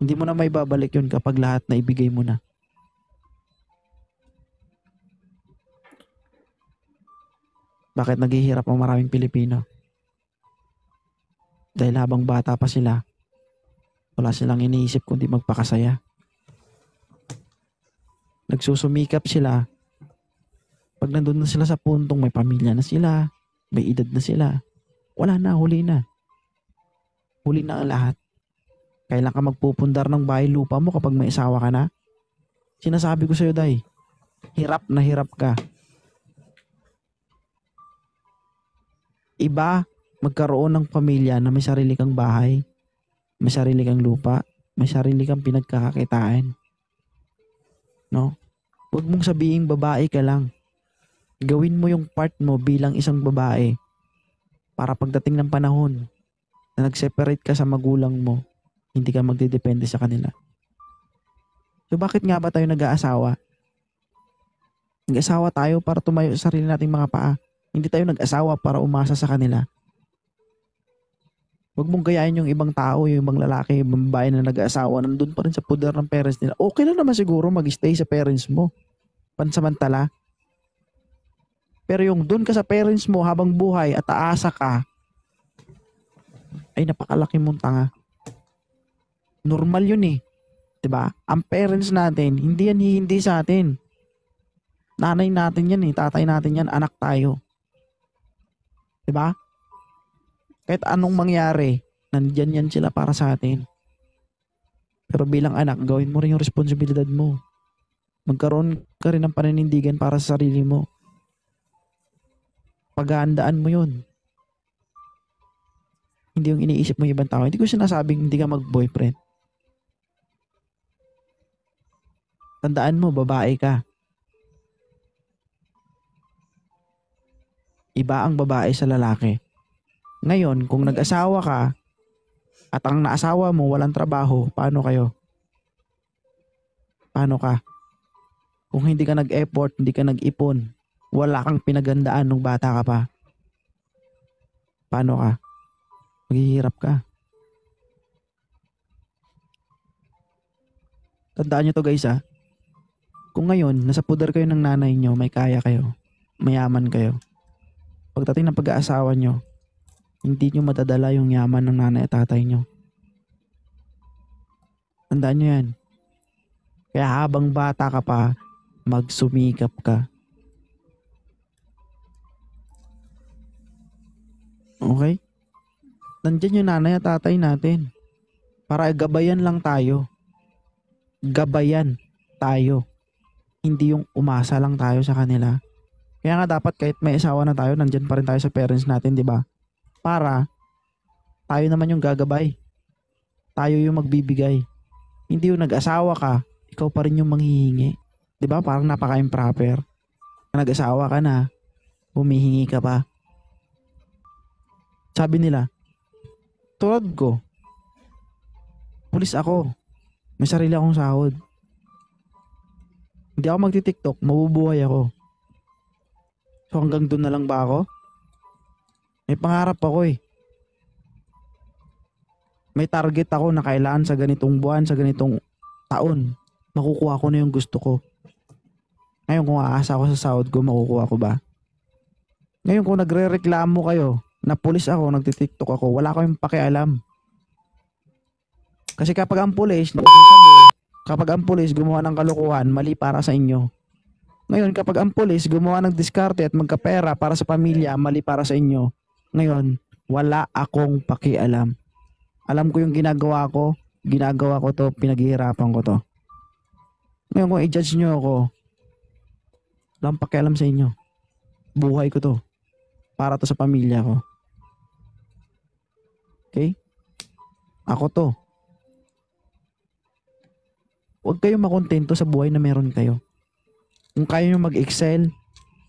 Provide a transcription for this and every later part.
Hindi mo na may babalik yun kapag lahat na ibigay mo na. Bakit naghihirap ang maraming Pilipino? Dahil habang bata pa sila, wala silang iniisip kundi magpakasaya. Nagsusumikap sila. Pag nandun na sila sa puntong may pamilya na sila, may edad na sila, wala na, huli na. Huli na ang lahat. Kailan ka magpupundar ng bahay lupa mo kapag may asawa ka na? Sinasabi ko sa'yo, Day, hirap na hirap ka. Iba, magkaroon ng pamilya na may sarili kang bahay, may sarili kang lupa, may sarili kang pinagkakakitaan. No? Huwag mong sabihin babae ka lang. Gawin mo yung part mo bilang isang babae para pagdating ng panahon na nag-separate ka sa magulang mo, hindi ka magdedepende sa kanila. So bakit nga ba tayo nag-aasawa? Nag-asawa tayo para tumayo sa sarili nating mga paa. Hindi tayo nag-asawa para umasa sa kanila. Huwag mong gayahin yung ibang tao, yung ibang lalaki, yung ibang babae na nag-aasawa, nandun pa rin sa poder ng parents nila. Okay lang naman siguro mag-stay sa parents mo. Pansamantala. Pero yung dun ka sa parents mo habang buhay at aasa ka, ay napakalaki mong tanga. Normal yun eh. 'Di ba? Ang parents natin, hindi sa atin. Nanay natin yan eh, tatay natin yan, anak tayo. 'Di ba? Kahit anong mangyari, nandiyan yan sila para sa atin. Pero bilang anak, gawin mo rin yung responsibilidad mo. Magkaroon ka rin ng paninindigan para sa sarili mo. Paghahandaan mo yun. Hindi yung iniisip mo yung ibang tao. Hindi ko sinasabing hindi ka mag-boyfriend. Tandaan mo, babae ka. Iba ang babae sa lalaki. Ngayon, kung nag-asawa ka at ang naasawa mo walang trabaho, paano kayo? Paano ka? Kung hindi ka nag-effort, hindi ka nag-ipon, wala kang pinagandaan nung bata ka pa, paano ka? Maghihirap ka. Tandaan nyo to guys ha. Kung ngayon, nasa puder kayo ng nanay nyo, may kaya kayo, mayaman kayo. Pagdating ng pag-aasawa nyo, hindi nyo madadala yung yaman ng nanay at tatay nyo. Tandaan nyo yan. Kaya habang bata ka pa, magsumikap ka. Okay? Nandiyan yung nanay at tatay natin. Para gabayan lang tayo. Gabayan tayo. Hindi yung umasa lang tayo sa kanila. Kaya nga dapat kahit may asawa na tayo, nandiyan pa rin tayo sa parents natin, di ba? Para tayo naman yung gagabay. Tayo yung magbibigay. Hindi yung nag-asawa ka, ikaw pa rin yung manghihingi. Di ba? Parang napaka-improper. Nag-asawa ka na, humihingi ka pa. Sabi nila, tulad ko, pulis ako. May sarili akong sahod. Hindi ako magti-TikTok, mabubuhay ako. So hanggang doon na lang ba ako? May pangarap ako eh. May target ako na kailangan sa ganitong buwan, sa ganitong taon, makukuha ko na yung gusto ko. Ngayon kung aasa ako sa sahod ko, makukuha ko ba? Ngayon kung nagre-reklamo kayo na pulis ako, nagti-TikTok ako, wala kayong pakialam. Kasi kapag ang pulis, kapag ang pulis gumawa ng kalokohan, mali para sa inyo. Ngayon kapag ang pulis gumawa ng diskarte at magkapera para sa pamilya, mali para sa inyo. Ngayon, wala akong pakialam. Alam ko yung ginagawa ko to, pinaghihirapan ko to. Ngayon kung i-judge nyo ako, wala akong pakialam sa inyo. Buhay ko to. Para to sa pamilya ko. Okay? Ako to. Huwag kayong makontento sa buhay na meron kayo. Kung kaya nyo mag-excel,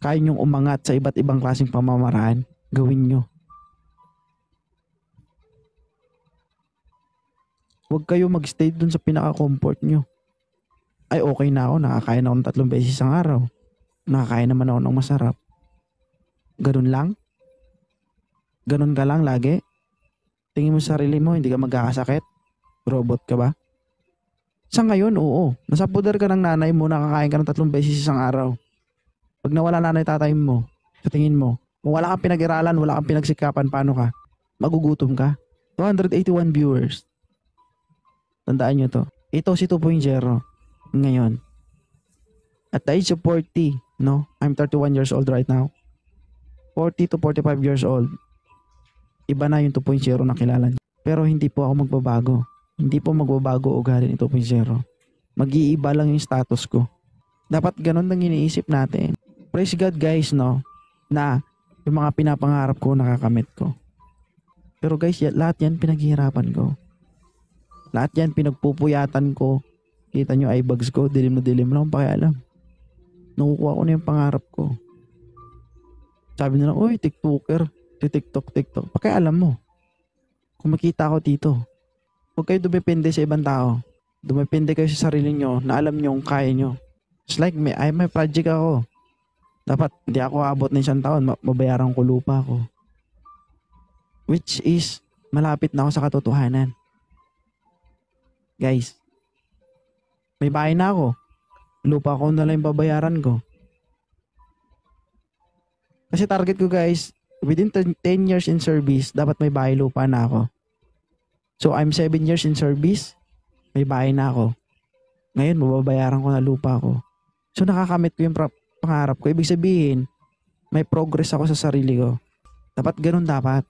kaya nyo umangat sa iba't ibang klaseng pamamaraan, gawin nyo. Huwag kayo mag-stay dun sa pinaka-comfort nyo. Ay, okay na ako. Nakakain ako ng 3 beses ang araw. Nakakain naman ako ng masarap. Ganun lang? Ganun ka lang lagi? Tingin mo sa sarili mo, hindi ka magkakasakit? Robot ka ba? Sa ngayon, oo. Nasa poder ka ng nanay mo, nakakain ka ng 3 beses isang araw. Pag nawala nanay tatay mo, sa tingin mo, kung wala kang pinag-iralan, wala kang pinagsikapan, paano ka? Magugutom ka? 281 viewers. Tandaan nyo to. Ito si 2.0 ngayon. At the age of 40, no? I'm 31 years old right now. 40 to 45 years old. Iba na yung 2.0 na kilala niyo. Pero hindi po ako magbabago. Hindi po magbabago ugali ni 2.0. Mag-iiba lang yung status ko. Dapat ganun lang iniisip natin. Praise God guys, no? Na yung mga pinapangarap ko, nakakamit ko. Pero guys, lahat yan pinaghihirapan ko. Lahat yan pinagpupuyatan ko. Kita nyo eyebags ko, dilim na dilim lang, pakialam. Nakukuha ko na yung pangarap ko. Sabi nila, uy, TikToker. TikTok. Pakialam mo. Kung makita ko dito. Huwag kayo dumepende sa ibang tao. Dumepende kayo sa sarili nyo na alam nyo kung kaya nyo. It's like me, may project ako. Dapat hindi ako abot ng 1 taon, mabayaran ko lupa ko. Which is, malapit na ako sa katotohanan. Guys, may bahay na ako. Lupa ko na lang yung babayaran ko. Kasi target ko guys, within 10 years in service, dapat may bahay lupa na ako. So I'm 7 years in service, may bahay na ako. Ngayon, mababayaran ko na lupa ko. So nakakamit ko yung pangarap ko. Ibig sabihin, may progress ako sa sarili ko. Dapat ganun dapat.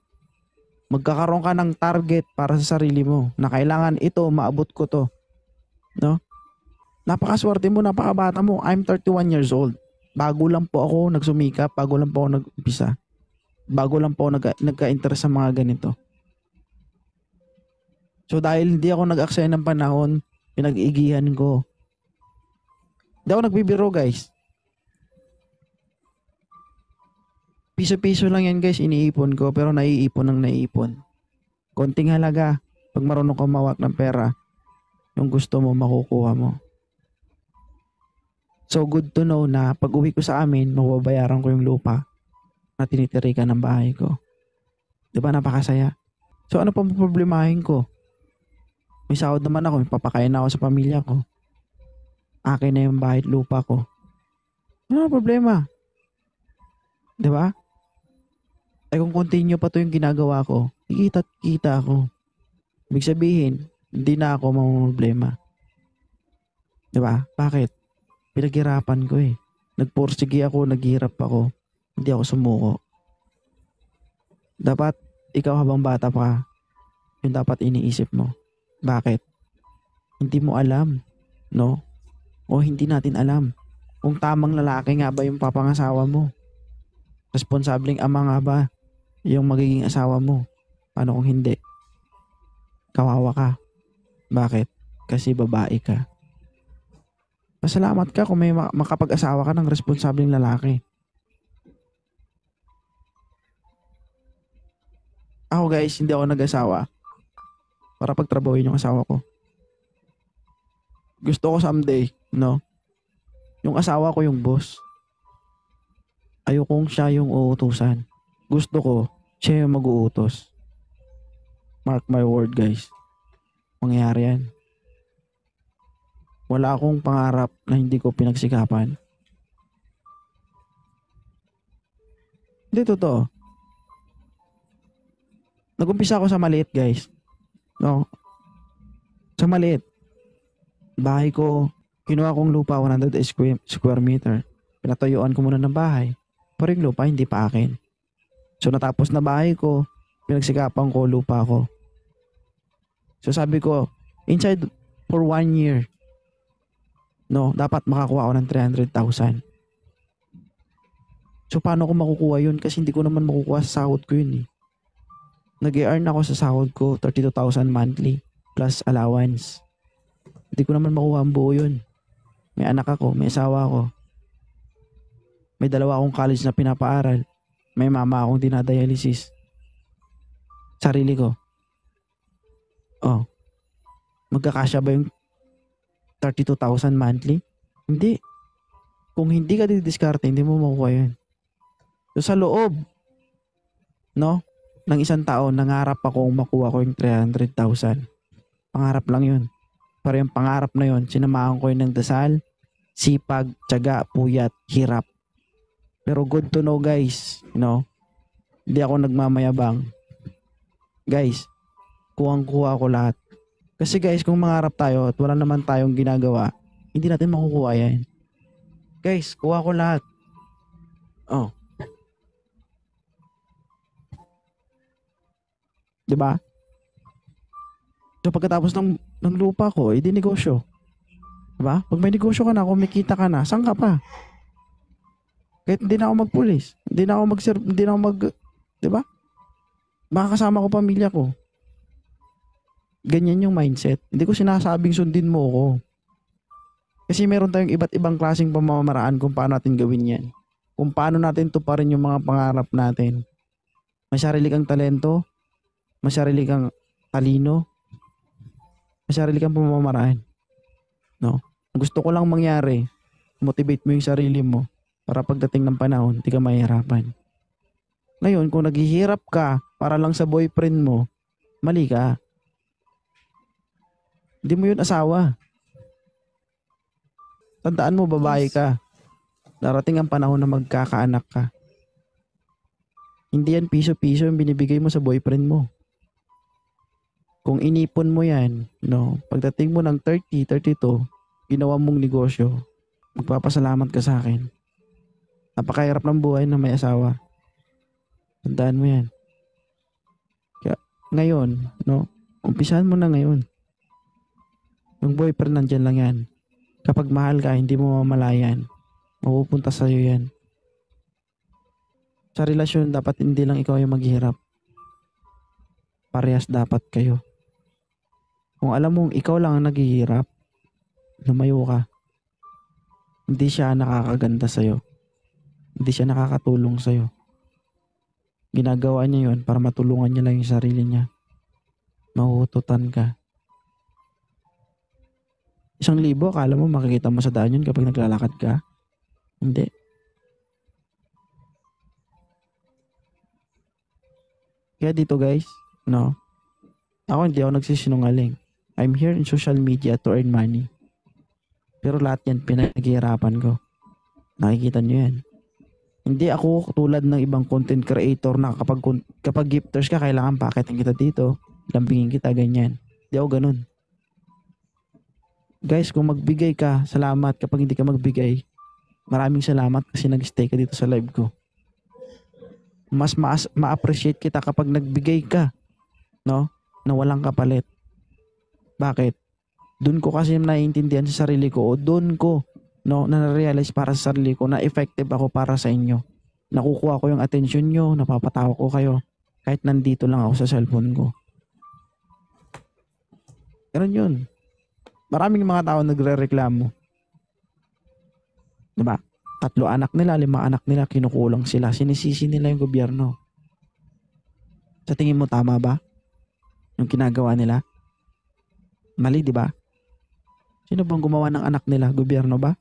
Magkakaroon ka ng target para sa sarili mo na kailangan ito, maabot ko to. No? Napakaswerte mo, napakabata mo. I'm 31 years old. Bago lang po ako nagsumikap, bago lang po ako nag-umpisa. Bago lang po nagka-interest sa mga ganito. So dahil hindi ako nag-aksaya ng panahon, pinag-iigihan ko. Hindi ako nagbibiro guys. Piso-piso lang yan guys, iniipon ko, pero naiipon ng naiipon. Konting halaga, pag marunong ka mawak ng pera, yung gusto mo, makukuha mo. So good to know na pag uwi ko sa amin, mababayaran ko yung lupa na tinitirikan ng bahay ko. Diba napakasaya? So ano pa problemahin ko? May sahod naman ako, may papakain na ako sa pamilya ko. Akin na yung bahay at lupa ko. Ano problema? Diba? Ay kung continue pa to yung ginagawa ko, kita ako. Ibig sabihin, hindi na ako mamumblema. Diba? Bakit? Pinaghirapan ko eh. Nagpursige ako, naghirap ako. Hindi ako sumuko. Dapat, ikaw habang bata pa, yun dapat iniisip mo. Bakit? Hindi mo alam, no? O hindi natin alam kung tamang lalaki nga ba yung papangasawa mo. Responsableng ama nga ba yung magiging asawa mo. Paano kung hindi? Kawawa ka. Bakit? Kasi babae ka. Pasalamat ka kung may makapag-asawa ka ng responsableng lalaki. Ako guys, hindi ako nag-asawa para pagtrabahuin yung asawa ko. Gusto ko someday, no? Yung asawa ko yung boss. Ayokong siya yung uutusan. Gusto ko, siya yung mag-uutos. Mark my word guys. Mangyayari yan. Wala akong pangarap na hindi ko pinagsikapan. Hindi totoo. Nag-umpisa ako sa maliit guys. No? Sa maliit. Bahay ko, kinuha kong lupa 100 square meter. Pinatayuan ko muna ng bahay. Pero yung lupa hindi pa akin. So natapos na bahay ko, pinagsikapan ko lupa ko. So sabi ko, inside for 1 year, no, dapat makakuha ako ng 300,000. So paano ko makukuha yun? Kasi hindi ko naman makukuha sa sahod ko yun eh. Nag-earn ako sa sahod ko 32,000 monthly plus allowance. Hindi ko naman makuha ang buo yun. May anak ako, may asawa ako. May 2 akong college na pinapaaral. May mama akong dinadialysis. Sarili ko. Oh. Magkakasya ba yung 32,000 monthly? Hindi. Kung hindi ka didiskarte, hindi mo makukuha yun. So sa loob, no, ng 1 taon, nangarap akong makuha ko yung 300,000. Pangarap lang yun. Para yung pangarap na yon, sinamahan ko yun ng dasal, sipag, tiyaga, puyat, hirap. Pero good to know guys, hindi ako nagmamayabang. Guys, kuhang-kuha ko lahat. Kasi guys, kung mangarap tayo at wala naman tayong ginagawa, hindi natin makukuha yan. Guys, kuha ko lahat. Oh. 'Di ba? So pagkatapos ng lupa ko, edi negosyo. 'Di ba? Pag may negosyo ka na, kumikita ka na, saan ka pa? Kahit hindi na ako magpulis, hindi na ako hindi na ako 'di ba? Makakasama ko pamilya ko. Ganyan yung mindset. Hindi ko sinasabing sundin mo ako. Kasi meron tayong iba't ibang klaseng pamamaraan kung paano natin gawin yan. Kung paano natin tuparin yung mga pangarap natin. May sarili kang talento, may sarili kang talino, may sarili kang pamamaraan. No? Gusto ko lang mangyari, motivate mo yung sarili mo para pagdating ng panahon, hindi ka mahihirapan. Ngayon, kung naghihirap ka para lang sa boyfriend mo, mali ka. Hindi mo yun asawa. Tandaan mo, babae ka. Darating ang panahon na magkakaanak ka. Hindi yan piso-piso yung binibigay mo sa boyfriend mo. Kung inipon mo yan, pagdating mo ng 30, 32, ginawa mong negosyo, magpapasalamat ka sa akin. Napakahirap ng buhay na may asawa. Tandaan mo yan. Kaya, ngayon, umpisahan mo na ngayon. Yung boyfriend nandyan lang yan. Kapag mahal ka, hindi mo mamalayan. Mapupunta sa'yo yan. Sa relasyon, dapat hindi lang ikaw yung maghihirap. Parehas dapat kayo. Kung alam mong ikaw lang ang naghihirap, lumayo ka. Hindi siya nakakaganda sa'yo. Hindi siya nakakatulong sa'yo. Ginagawa niya yun para matulungan niya lang yung sarili niya. Mahuhututan ka. 1,000, akala mo makikita mo sa daan yun kapag naglalakad ka? Hindi. Kaya dito guys, ako hindi ako nagsisinungaling. I'm here in social media to earn money. Pero lahat yan pinaghihirapan ko. Nakikita nyo yan. Hindi ako tulad ng ibang content creator na kapag gifters ka, kailangan paketin kita dito, lambingin kita, ganyan. Hindi ako ganun. Guys, kung magbigay ka, salamat. Kapag hindi ka magbigay, maraming salamat kasi nag-stay ka dito sa live ko. Mas ma-appreciate kita kapag nagbigay ka, na walang kapalit. Bakit? Doon ko kasi naiintindihan sa sarili ko, o doon ko, na-realize para sa sarili ko na effective ako para sa inyo. Nakukuha ko yung attention nyo, napapatawa ko kayo, kahit nandito lang ako sa cellphone ko. Ganun yun. Maraming mga tao nagre-reklamo. Diba? 3 anak nila, 5 anak nila, kinukulang sila. Sinisisi nila yung gobyerno. Sa tingin mo, tama ba? Yung ginagawa nila? Mali, diba? Sino bang gumawa ng anak nila? Gobyerno ba?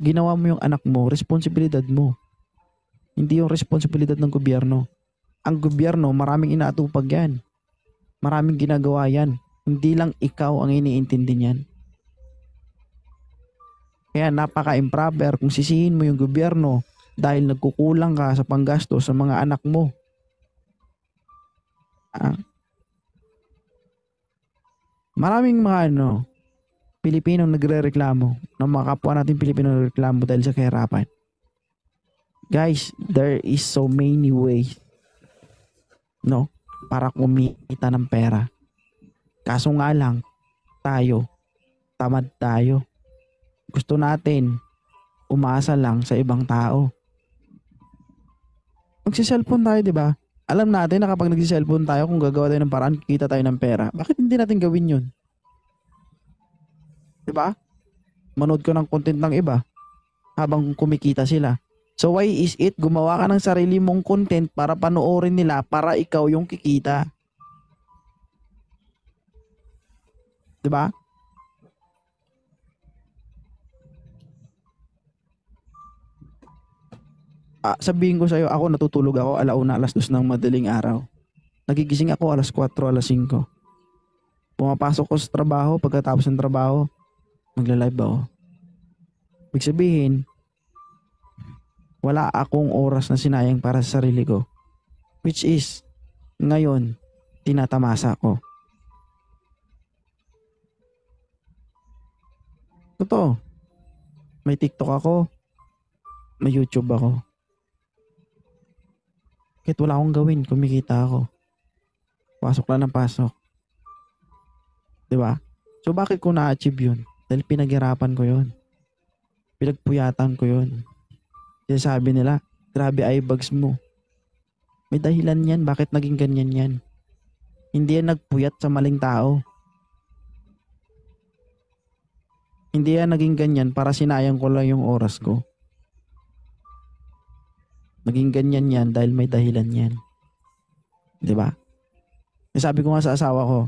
Ginawa mo yung anak mo, responsibilidad mo. Hindi yung responsibilidad ng gobyerno. Ang gobyerno, maraming inaatupag yan. Maraming ginagawa yan. Hindi lang ikaw ang iniintindi niyan. Kaya napaka-improper kung sisihin mo yung gobyerno dahil nagkukulang ka sa panggasto sa mga anak mo. Maraming mga Pilipino nagre-reklamo, ng mga kapwa natin Pilipino nagre-reklamo dahil sa kahirapan. Guys, there is so many ways para kumita ng pera. Kaso nga lang, tamad tayo. Gusto natin umasa lang sa ibang tao. Magsi-cellphone tayo, di ba? Alam natin na kapag nagsi-cellphone tayo, kung gagawa tayo ng paraan, kikita tayo ng pera. Bakit hindi natin gawin yun? Di ba? Manood ka ng content ng iba habang kumikita sila. So why is it gumawa ka ng sarili mong content para panoorin nila para ikaw yung kikita? Diba? Sabihin ko sa'yo, natutulog ako 1:00, 2:00 ng madaling araw. Nagigising ako 4:00, 5:00. Pumapasok ko sa trabaho, pagkatapos ng trabaho, magla-live ako. Ibig sabihin, wala akong oras na sinayang para sa sarili ko. Which is, ngayon, tinatamasa ko. Totoo. May TikTok ako, may YouTube ako. Kahit wala akong gawin, kumikita ako. Pasok lang ng pasok. Diba? So bakit ko na-achieve yun? Dahil pinaghirapan ko yun. Pinagpuyatan ko yun. Sabi nila, grabe eyebags mo. May dahilan yan, bakit naging ganyan yan? Hindi yan nagpuyat sa maling tao. Hindi yan naging ganyan para sinayang ko lang yung oras ko. Naging ganyan yan dahil may dahilan yan. Diba? Sabi ko nga sa asawa ko,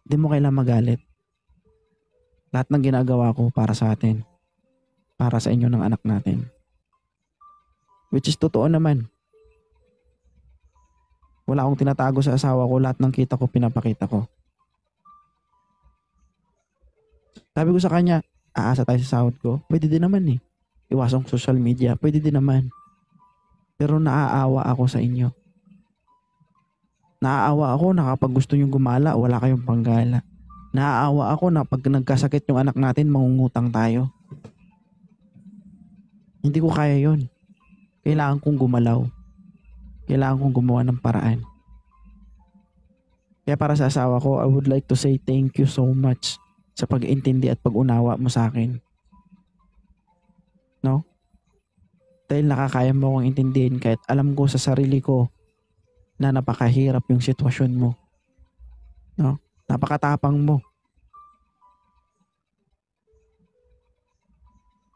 di mo kailangan magalit. Lahat ng ginagawa ko para sa atin. Para sa inyo ng anak natin. Which is totoo naman. Wala akong tinatago sa asawa ko. Lahat ng kita ko, pinapakita ko. Sabi ko sa kanya, aasa tayo sa sahod ko? Pwede din naman eh. Iwasong social media, pwede din naman. Pero naaawa ako sa inyo. Naaawa ako na kapag gusto nyong gumala, wala kayong panggala. Naaawa ako na pag nagkasakit yung anak natin, mangungutang tayo. Hindi ko kaya yon. Kailangan kong gumalaw. Kailangan kong gumawa ng paraan. Kaya para sa asawa ko, I would like to say thank you so much sa pag-intindi at pag-unawa mo sa akin. No? Dahil nakakaya mo akong intindihin kahit alam ko sa sarili ko na napakahirap yung sitwasyon mo. No? Napakatapang mo.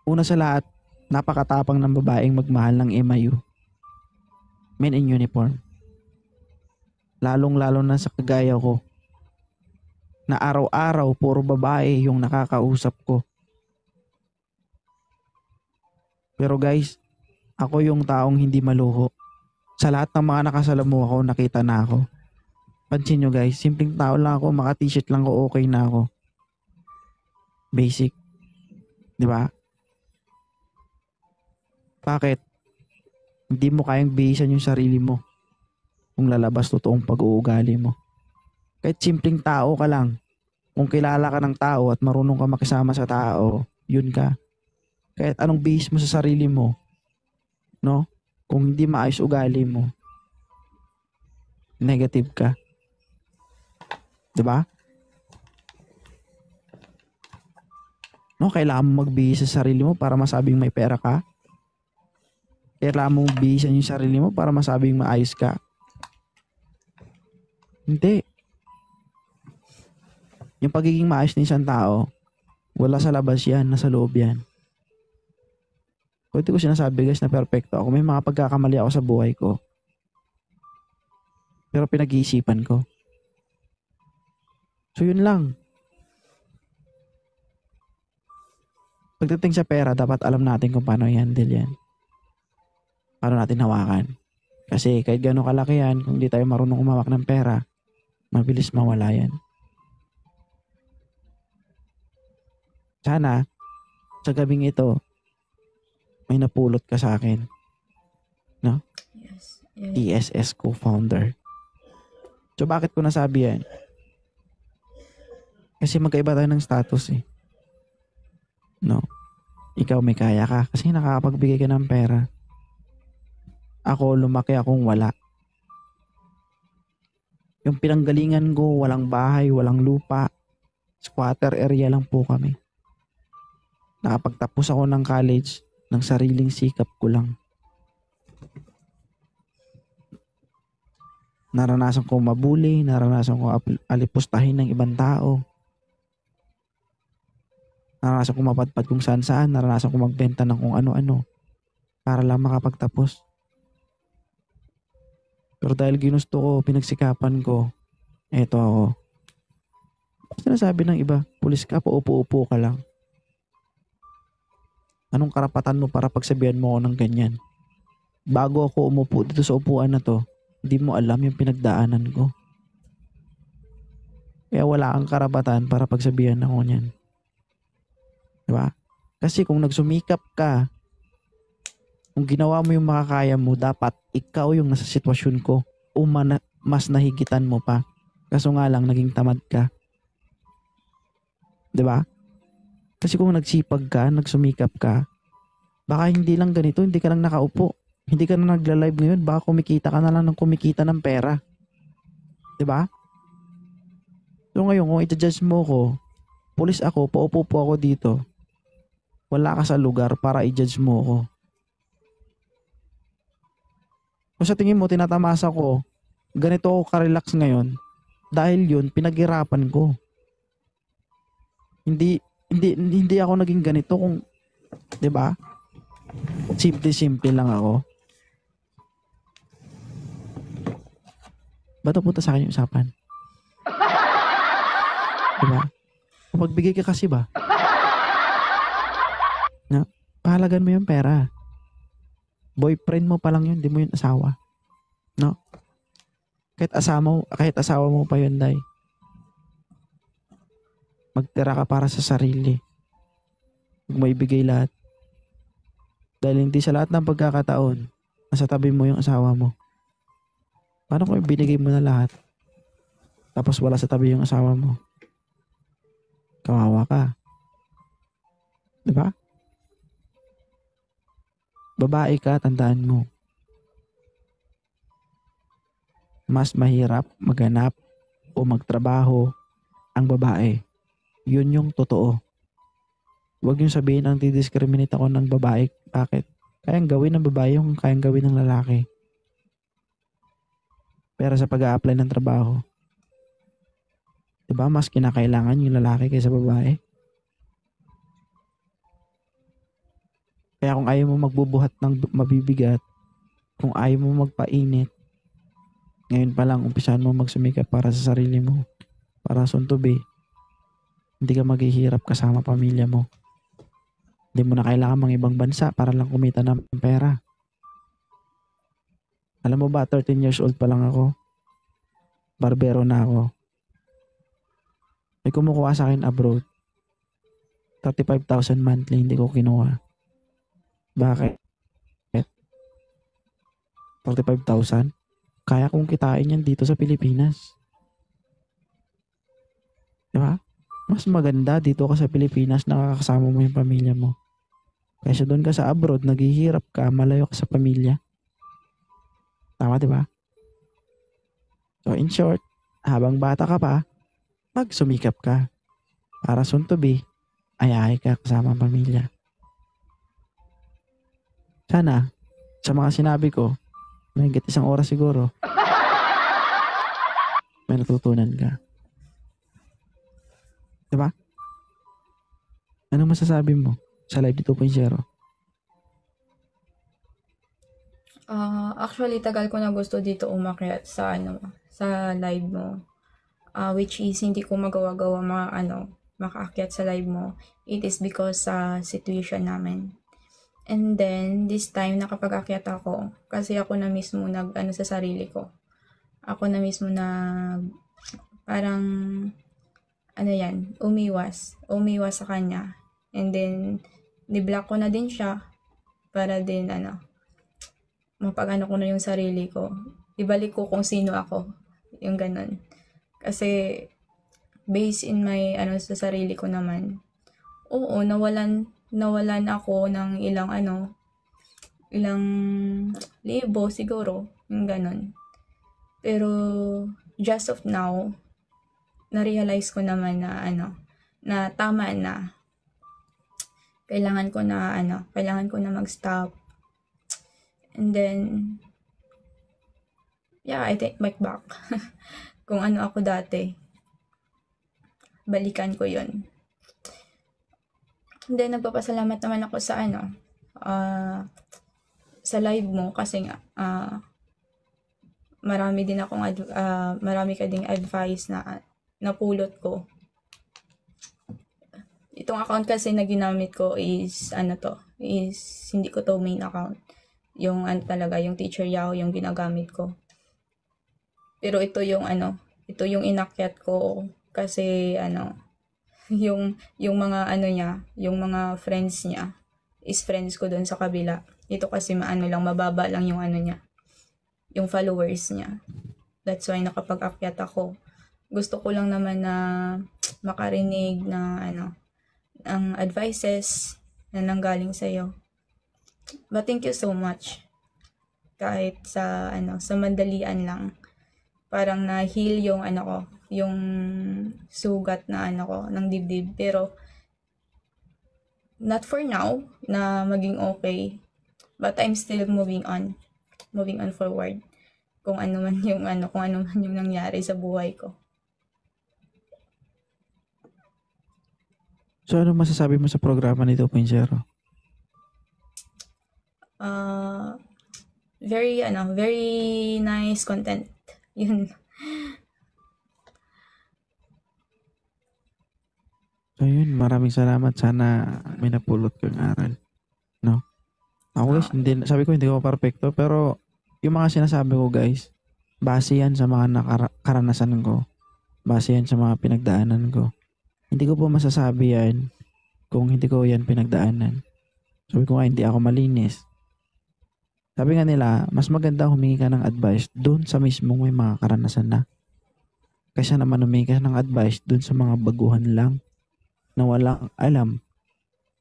Una sa lahat, napakatapang ng babaeng magmahal ng MIU. Men in uniform. Lalong-lalo na sa kagaya ko na araw-araw puro babae yung nakakausap ko. Pero guys, ako yung taong hindi maluho. Sa lahat ng mga nakasalamuha ko, nakita na ako. Pansin nyo guys, simpleng tao lang ako, maka-t-shirt lang ko, okay na ako. Basic. Diba? Bakit? Hindi mo kayang bihisan yung sarili mo kung lalabas totoong pag-uugali mo. Kahit simpleng tao ka lang, kung kilala ka ng tao at marunong ka makisama sa tao, yun ka. Kahit anong bihis mo sa sarili mo, no? Kung hindi maayos ugali mo, negative ka. Diba? No, kailangan mo magbihis sa sarili mo para masabing may pera ka. Kailangan mo bihisan yung sarili mo para masabing maayos ka. Hindi. Yung pagiging maayos ng isang tao, wala sa labas yan, nasa loob yan. Kung hindi ko sinasabi guys na perfecto ako, may mga pagkakamali ako sa buhay ko. Pero pinag-iisipan ko. So yun lang. Pagdating sa pera, dapat alam natin kung paano i-handle yan. Paano natin hawakan. Kasi kahit gano'ng kalaki yan, kung di tayo marunong umawak ng pera, mabilis mawala yan. Sana, sa gabing ito, may napulot ka sa akin. No? Yes. TSS co-founder. So bakit ko nasabi yan? Kasi magkaiba tayo ng status eh. No? Ikaw may kaya ka kasi nakakapagbigay ka ng pera. Ako, lumaki akong wala. Yung pinanggalingan ko, walang bahay, walang lupa. Squatter area lang po kami. Nakapagtapos ako ng college ng sariling sikap ko lang. Naranasan ko mabuli, naranasan ko alipustahin ng ibang tao. Naranasan ko mapadpad kung saan-saan, naranasan ko magbenta ng kung ano-ano para lang makapagtapos. Pero dahil ginusto ko, pinagsikapan ko, eto ako. Sinasabi ng iba, pulis ka, paupo-upo ka lang. Anong karapatan mo para pagsabihan mo ako ng ganyan? Bago ako umupo dito sa upuan na to, hindi mo alam yung pinagdaanan ko. Kaya wala kang karapatan para pagsabihan ako niyan. Diba? Kasi kung nagsumikap ka, kung ginawa mo yung makakaya mo, dapat ikaw yung nasa sitwasyon ko o mas nahigitan mo pa. Kaso nga lang, naging tamad ka. Diba? Kasi kung nagsipag ka, nagsumikap ka, baka hindi lang ganito, hindi ka lang nakaupo. Hindi ka na nagla-live ngayon, baka kumikita ka na lang ng kumikita ng pera. Diba? So ngayon, kung i-judge mo ko, pulis ako, paupo po ako dito, wala ka sa lugar para i-judge mo ko. Kung sa tingin mo, tinatamasa ko, ganito ako ka-relax ngayon, dahil yun, pinaghirapan ko. Hindi ako naging ganito kung, 'di ba? Simple lang ako. Ba't punta sa akin yung usapan? 'Di ba? Magbigay ka kasi ba? Na, pahalagan mo yung pera. Boyfriend mo pa lang yun, di mo yun asawa. No? Kahit asawa mo pa yun, day. Magtira ka para sa sarili. Huwag mo ibigay lahat. Dahil hindi sa lahat ng pagkakataon, nasa tabi mo yung asawa mo. Paano kung binigay mo na lahat? Tapos wala sa tabi yung asawa mo? Kawawa ka. Diba? Babae ka, tandaan mo. Mas mahirap maghanap o magtrabaho ang babae. Yun yung totoo. Huwag yung sabihin ang didiscriminate ako ng babae. Bakit? Kayang gawin ng babae yung kayang gawin ng lalaki. Pero sa pag-a-apply ng trabaho, diba mas kinakailangan yung lalaki kaysa babae? Kaya kung ayaw mo magbubuhat ng mabibigat, kung ayaw mo magpainit, ngayon pa lang umpisahan mo magsumikap para sa sarili mo, para soon to be. Hindi ka maghihirap kasama pamilya mo. Hindi mo na kailangan mga ibang bansa para lang kumita ng pera. Alam mo ba, 13 years old pa lang ako. Barbero na ako. May kumukuha sa akin abroad. 35,000 monthly, hindi ko kinuha. Bakit? 45,000? Kaya kong kitain yan dito sa Pilipinas. Diba? Mas maganda dito ka sa Pilipinas, nakakasama mo yung pamilya mo. Kaysa doon ka sa abroad, naghihirap ka, malayo ka sa pamilya. Tama, diba? So in short, habang bata ka pa, magsumikap ka. Para soon to be, ayahay ka kasama ang pamilya. Sana, sa mga sinabi ko, may higit 1 oras siguro, may natutunan ka. Diba? Anong masasabi mo sa Live 2.0? Actually, tagal ko na gusto dito umakyat sa sa live mo. Which is hindi ko magawa-gawa makaakyat sa live mo. It is because sa situation namin. And then, this time, nakapag-akyat ako. Kasi ako na mismo sa sarili ko. Ako na mismo parang, umiwas. Umiwas sa kanya. And then, ni-block ko na din siya. Para din, mapag ko na yung sarili ko. Ibalik ko kung sino ako. Yung ganun. Kasi, based in my, sa sarili ko naman, oo, nawalan ako ng ilang libo siguro, yung ganun. Pero, just of now, na-realize ko naman na tama na. Kailangan ko na mag-stop. And then, yeah, I take back. Kung ako dati, balikan ko yun. And then, nagpapasalamat naman ako sa sa live mo kasi nga, marami ka ding advice na napulot ko. Itong account kasi na ginamit ko is hindi ko to main account. Yung talaga, yung Teacher Yahoo yung ginagamit ko. Pero ito yung inakyat ko Kasi yung mga niya, yung mga friends niya is friends ko doon sa kabila. Ito kasi mababa lang yung niya, yung followers niya. That's why nakapag-akyat ako. Gusto ko lang naman na makarinig na ang advices na nanggaling sa'yo. But thank you so much. Kahit sa sa mandalian lang, parang na-heal yung ko, yung sugat na ko ng dibdib. Pero not for now na maging okay, but I'm still moving on forward. Kung ano man yung nangyari sa buhay ko. So, ano masasabi mo sa programa ni 2.0? Very nice content. Yun. So, yun. Maraming salamat. Sana may napulot kang aral. No? Ako guys, sabi ko hindi ko perfecto, pero yung mga sinasabi ko guys, base yan sa mga karanasan ko. Base yan sa mga pinagdaanan ko. Hindi ko po masasabi yan kung hindi ko yan pinagdaanan. Sabi ko nga, hindi ako malinis. Sabi nga nila, mas maganda humingi ka ng advice doon sa mismong may mga karanasan na. Kaysa naman humingi ka ng advice doon sa mga baguhan lang na walang alam,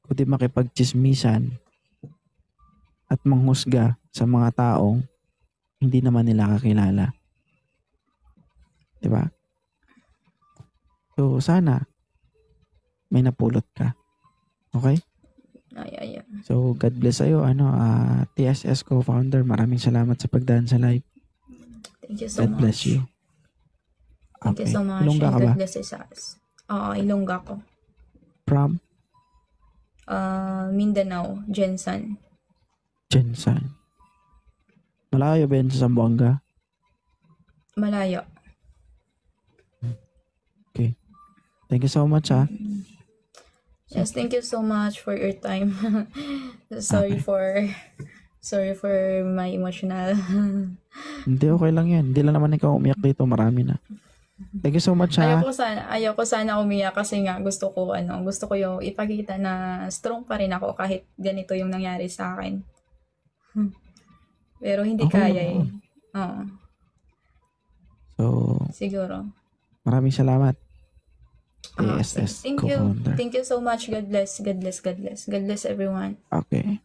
kundi makipagchismisan at manghusga sa mga taong hindi naman nila kakilala. Diba? So, sana may napulot ka. Okay? Ay. So, God bless sa'yo. TSS co-founder, maraming salamat sa pagdaan sa live. Thank you so God much. bless you. Thank you so much. Ilongga ka and ba? God bless us. Oo, Ilongga ko. From? Mindanao, Jensen. Jensen. Malayo ba yan sa Zamboanga? Malayo. Okay. Thank you so much, ha? Yes, thank you so much for your time. sorry for my emotional. Hindi, okay lang yan. Hindi lang naman ikaw umiyak dito. Marami na. Thank you so much, ha? Ayoko sana umiyak kasi nga gusto ko yung ipakita na strong pa rin ako kahit ganito yung nangyari sa akin. Pero hindi Okay, kaya eh. Oo. So, Siguro. maraming salamat. Ah, TSS thank you. co-founder. Thank you so much. God bless. God bless. God bless. God bless everyone. Okay.